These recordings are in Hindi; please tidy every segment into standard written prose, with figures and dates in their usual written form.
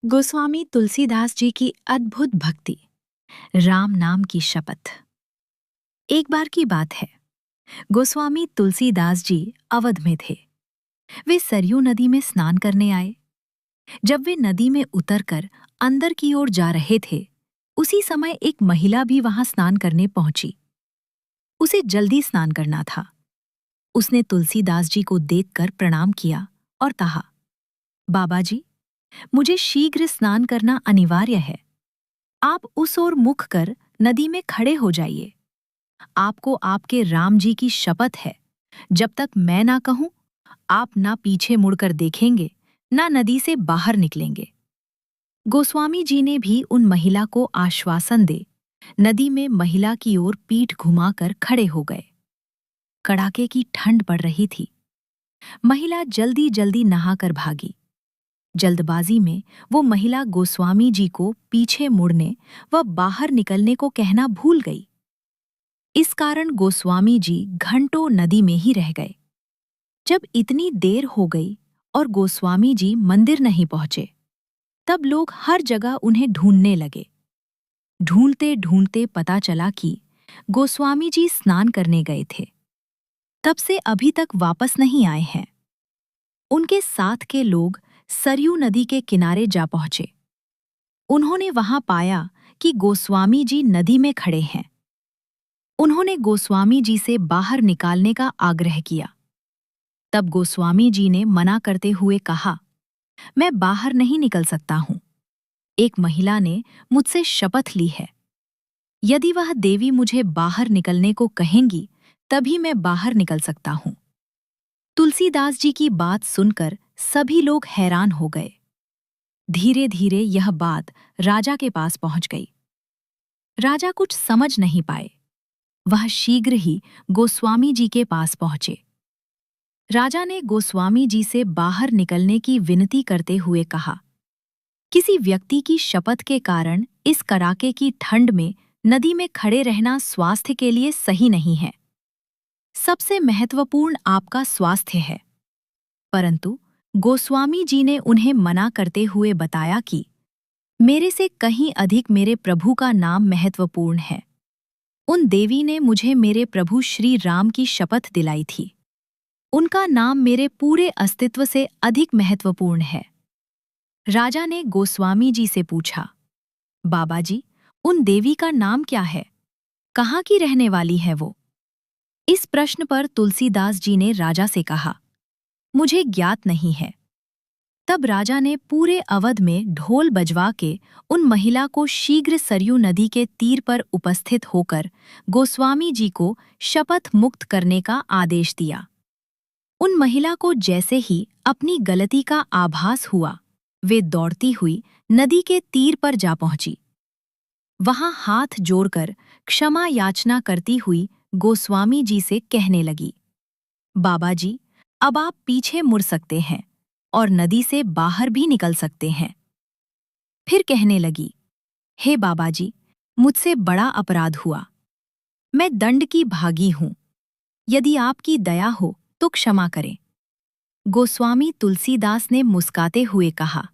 गोस्वामी तुलसीदास जी की अद्भुत भक्ति। राम नाम की शपथ। एक बार की बात है, गोस्वामी तुलसीदास जी अवध में थे। वे सरयू नदी में स्नान करने आए। जब वे नदी में उतरकर अंदर की ओर जा रहे थे, उसी समय एक महिला भी वहां स्नान करने पहुंची। उसे जल्दी स्नान करना था। उसने तुलसीदास जी को देखकर प्रणाम किया और कहा, बाबा जी, मुझे शीघ्र स्नान करना अनिवार्य है। आप उस ओर मुख कर नदी में खड़े हो जाइए। आपको आपके राम जी की शपथ है, जब तक मैं ना कहूं, आप ना पीछे मुड़कर देखेंगे, ना नदी से बाहर निकलेंगे। गोस्वामी जी ने भी उन महिला को आश्वासन दे नदी में महिला की ओर पीठ घुमाकर खड़े हो गए। कड़ाके की ठंड पड़ रही थी। महिला जल्दी जल्दी नहाकर भागी। जल्दबाजी में वो महिला गोस्वामी जी को पीछे मुड़ने व बाहर निकलने को कहना भूल गई। इस कारण गोस्वामी जी घंटों नदी में ही रह गए। जब इतनी देर हो गई और गोस्वामी जी मंदिर नहीं पहुंचे, तब लोग हर जगह उन्हें ढूंढने लगे। ढूंढते ढूंढते पता चला कि गोस्वामी जी स्नान करने गए थे। तब से अभी तक वापस नहीं आए हैं। उनके साथ के लोग सरयू नदी के किनारे जा पहुंचे। उन्होंने वहां पाया कि गोस्वामी जी नदी में खड़े हैं। उन्होंने गोस्वामी जी से बाहर निकालने का आग्रह किया। तब गोस्वामी जी ने मना करते हुए कहा, मैं बाहर नहीं निकल सकता हूं। एक महिला ने मुझसे शपथ ली है। यदि वह देवी मुझे बाहर निकलने को कहेंगी, तभी मैं बाहर निकल सकता हूं। तुलसीदास जी की बात सुनकर सभी लोग हैरान हो गए। धीरे धीरे यह बात राजा के पास पहुंच गई। राजा कुछ समझ नहीं पाए। वह शीघ्र ही गोस्वामी जी के पास पहुंचे। राजा ने गोस्वामी जी से बाहर निकलने की विनती करते हुए कहा, किसी व्यक्ति की शपथ के कारण इस कड़ाके की ठंड में नदी में खड़े रहना स्वास्थ्य के लिए सही नहीं है। सबसे महत्वपूर्ण आपका स्वास्थ्य है। परंतु गोस्वामी जी ने उन्हें मना करते हुए बताया कि मेरे से कहीं अधिक मेरे प्रभु का नाम महत्वपूर्ण है। उन देवी ने मुझे मेरे प्रभु श्री राम की शपथ दिलाई थी। उनका नाम मेरे पूरे अस्तित्व से अधिक महत्वपूर्ण है। राजा ने गोस्वामी जी से पूछा, बाबा जी, उन देवी का नाम क्या है? कहाँ की रहने वाली है वो? इस प्रश्न पर तुलसीदास जी ने राजा से कहा, मुझे ज्ञात नहीं है। तब राजा ने पूरे अवध में ढोल बजवा के उन महिला को शीघ्र सरयू नदी के तीर पर उपस्थित होकर गोस्वामी जी को शपथ मुक्त करने का आदेश दिया। उन महिला को जैसे ही अपनी गलती का आभास हुआ, वे दौड़ती हुई नदी के तीर पर जा पहुंची। वहां हाथ जोड़कर क्षमा याचना करती हुई गोस्वामी जी से कहने लगी, बाबा जी, अब आप पीछे मुड़ सकते हैं और नदी से बाहर भी निकल सकते हैं। फिर कहने लगी, हे बाबा जी, मुझसे बड़ा अपराध हुआ। मैं दंड की भागी हूं। यदि आपकी दया हो तो क्षमा करें। गोस्वामी तुलसीदास ने मुस्काते हुए कहा,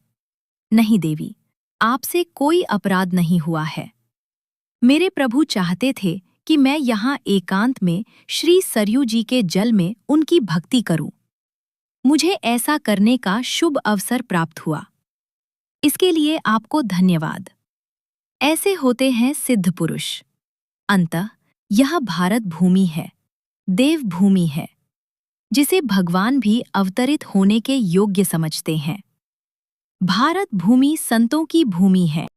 नहीं देवी, आपसे कोई अपराध नहीं हुआ है। मेरे प्रभु चाहते थे कि मैं यहाँ एकांत में श्री सरयू जी के जल में उनकी भक्ति करूं। मुझे ऐसा करने का शुभ अवसर प्राप्त हुआ। इसके लिए आपको धन्यवाद। ऐसे होते हैं सिद्ध पुरुष। अंततः यह भारत भूमि है, देव भूमि है, जिसे भगवान भी अवतरित होने के योग्य समझते हैं। भारत भूमि संतों की भूमि है।